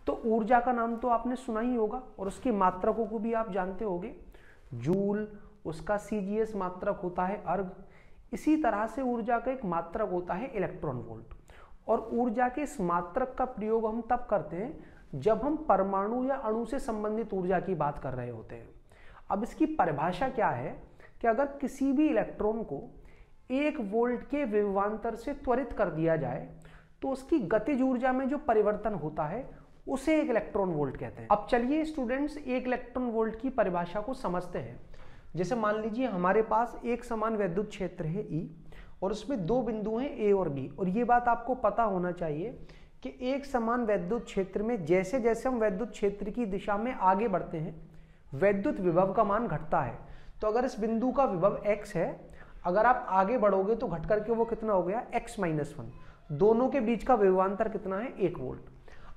तो ऊर्जा का नाम तो आपने सुना ही होगा और उसके मात्रकों को भी आप जानते होंगे। जूल, उसका सीजीएस मात्रक होता है अर्ग। इसी तरह से ऊर्जा का एक मात्रक होता है इलेक्ट्रॉन वोल्ट। और ऊर्जा के इस मात्रक का प्रयोग हम तब करते हैं जब हम परमाणु या अणु से संबंधित ऊर्जा की बात कर रहे होते हैं। अब इसकी परिभाषा क्या है कि अगर किसी भी इलेक्ट्रॉन को 1 वोल्ट के विभवांतर से त्वरित कर दिया जाए तो उसकी गतिज ऊर्जा में जो परिवर्तन होता है उसे 1 इलेक्ट्रॉन वोल्ट कहते हैं। अब चलिए स्टूडेंट्स 1 इलेक्ट्रॉन वोल्ट की परिभाषा को समझते हैं। जैसे मान लीजिए हमारे पास एक समान वैद्युत क्षेत्र है E और उसमें 2 बिंदु हैं A और B। और ये बात आपको पता होना चाहिए कि एक समान वैद्युत क्षेत्र में जैसे जैसे हम वैद्युत क्षेत्र की दिशा में आगे बढ़ते हैं वैद्युत विभव का मान घटता है। तो अगर इस बिंदु का विभव x है, अगर आप आगे बढ़ोगे तो घट करके वो कितना हो गया x-1। दोनों के बीच का विभवांतर कितना है 1 वोल्ट।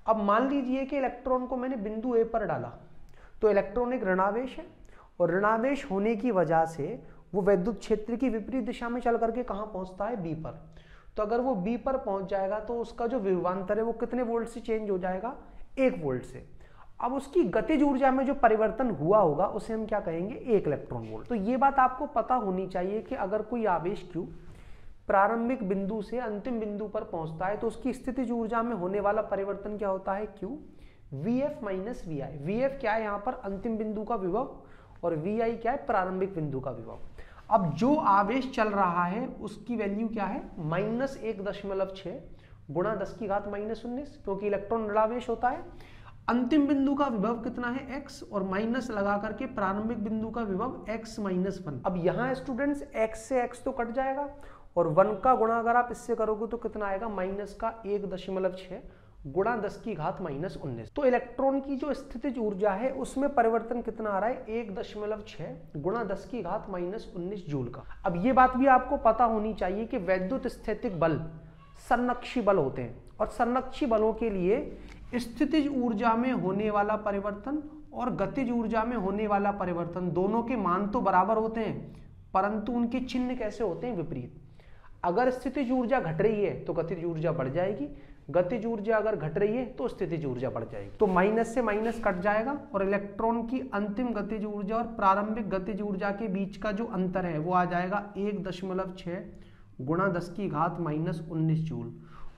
अब मान लीजिए कि इलेक्ट्रॉन को मैंने बिंदु A पर डाला तो इलेक्ट्रॉन एक ऋणावेश है और ऋणावेश होने की वजह से वो वैद्युत क्षेत्र की विपरीत दिशा में चल करके कहां पहुंचता है B पर। तो अगर वो B पर पहुंच जाएगा तो उसका जो विभवांतर है वो कितने वोल्ट से चेंज हो जाएगा 1 वोल्ट से। अब उसकी गतिज ऊर्जा में जो परिवर्तन हुआ होगा उसे हम क्या कहेंगे 1 इलेक्ट्रॉन वोल्ट। तो ये बात आपको पता होनी चाहिए कि अगर कोई आवेश Q प्रारंभिक बिंदु से अंतिम बिंदु पर पहुंचता है तो उसकी स्थितिज ऊर्जा में होने वाला परिवर्तन क्या होता है Q Vf minus Vi। Vf क्या है यहाँ पर अंतिम बिंदु का विभव और Vi क्या है प्रारंभिक बिंदु का विभव। अब जो आवेश चल रहा है उसकी वैल्यू क्या है -1.6 गुणा 10 की घात -19 क्योंकि इलेक्ट्रॉन ऋणावेश होता है। अंतिम बिंदु का विभव कितना है x और माइनस लगा करके प्रारंभिक बिंदु का विभव x-1। अब यहाँ स्टूडेंट्स x से x तो कट जाएगा और 1 का गुणा अगर आप इससे करोगे तो कितना आएगा -1.6 गुणा 10 की घात -19। तो इलेक्ट्रॉन की जो स्थितिज ऊर्जा है उसमें परिवर्तन कितना आ रहा है 1.6 गुणा 10 की घात -19 जूल का। अब ये बात भी आपको पता होनी चाहिए कि वैद्युत स्थैतिक बल संरक्षी बल होते हैं और संरक्षी बलों के लिए स्थितिज ऊर्जा में होने वाला परिवर्तन और गतिज ऊर्जा में होने वाला परिवर्तन दोनों के मान तो बराबर होते हैं परंतु उनके चिन्ह कैसे होते हैं विपरीत। अगर स्थितिज ऊर्जा घट रही है तो गतिज ऊर्जा बढ़ जाएगी, गतिज ऊर्जा अगर घट रही है तो स्थितिज ऊर्जा बढ़ जाएगी। तो माइनस से माइनस कट जाएगा और इलेक्ट्रॉन की अंतिम गतिज ऊर्जा और प्रारंभिक गतिज ऊर्जा के बीच का जो अंतर है वो आ जाएगा 1.6 गुणा 10 की घात -19 जूल।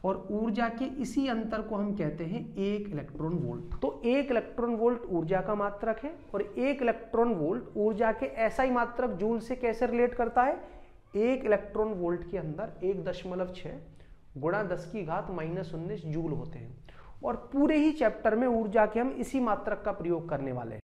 और ऊर्जा के इसी अंतर को हम कहते हैं 1 इलेक्ट्रॉन वोल्ट। तो 1 इलेक्ट्रॉन वोल्ट ऊर्जा का मात्रक है और 1 इलेक्ट्रॉन वोल्ट ऊर्जा के SI मात्रक जूल से कैसे रिलेट करता है 1 इलेक्ट्रॉन वोल्ट के अंदर 1.6 गुणा 10 की घात -19 जूल होते हैं। और पूरे ही चैप्टर में ऊर्जा के हम इसी मात्रक का प्रयोग करने वाले हैं।